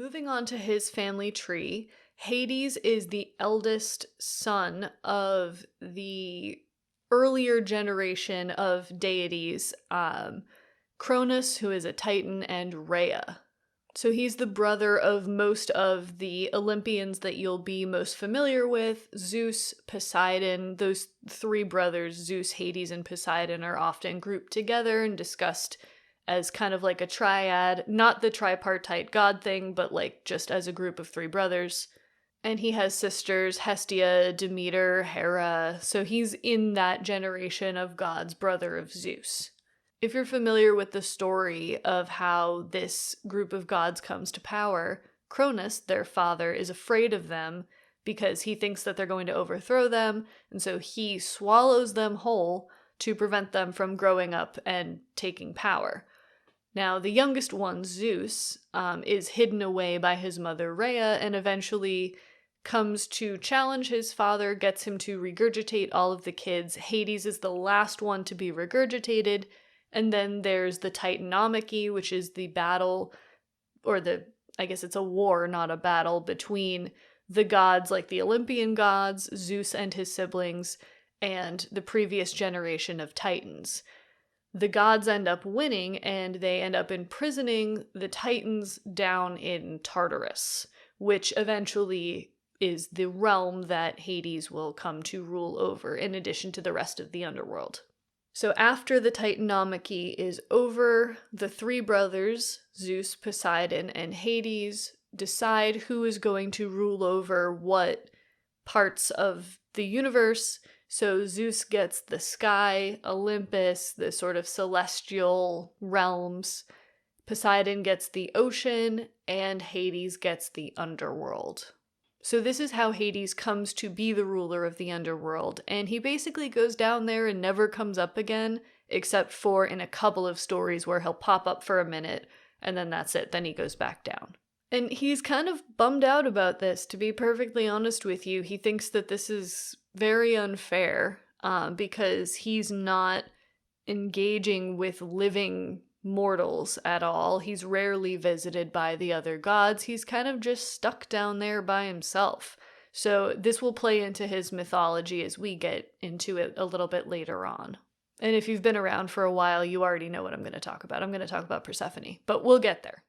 moving on to his family tree, Hades is the eldest son of the earlier generation of deities, Cronus, who is a Titan, and Rhea. So he's the brother of most of the Olympians that you'll be most familiar with. Zeus, Poseidon, those three brothers, Zeus, Hades, and Poseidon, are often grouped together and discussed as kind of like a triad, not the tripartite god thing, but like just as a group of three brothers. And he has sisters, Hestia, Demeter, Hera, so he's in that generation of gods, brother of Zeus. If you're familiar with the story of how this group of gods comes to power, Cronus, their father, is afraid of them because he thinks that they're going to overthrow them, and so he swallows them whole to prevent them from growing up and taking power. Now, the youngest one, Zeus, is hidden away by his mother Rhea and eventually comes to challenge his father, gets him to regurgitate all of the kids. Hades is the last one to be regurgitated. And then there's the Titanomachy, which is the battle, or I guess it's a war, not a battle, between the gods, like the Olympian gods, Zeus and his siblings, and the previous generation of Titans. The gods end up winning, and they end up imprisoning the Titans down in Tartarus, which eventually is the realm that Hades will come to rule over, in addition to the rest of the underworld. So after the Titanomachy is over, the three brothers, Zeus, Poseidon, and Hades, decide who is going to rule over what parts of the universe. So Zeus gets the sky, Olympus, the sort of celestial realms. Poseidon gets the ocean, and Hades gets the underworld. So this is how Hades comes to be the ruler of the underworld, and he basically goes down there and never comes up again, except for in a couple of stories where he'll pop up for a minute, and then that's it, then he goes back down. And he's kind of bummed out about this, to be perfectly honest with you. He thinks that this is very unfair, because he's not engaging with living mortals at all. He's rarely visited by the other gods. He's kind of just stuck down there by himself. So this will play into his mythology as we get into it a little bit later on. And if you've been around for a while, you already know what I'm going to talk about. I'm going to talk about Persephone, but we'll get there.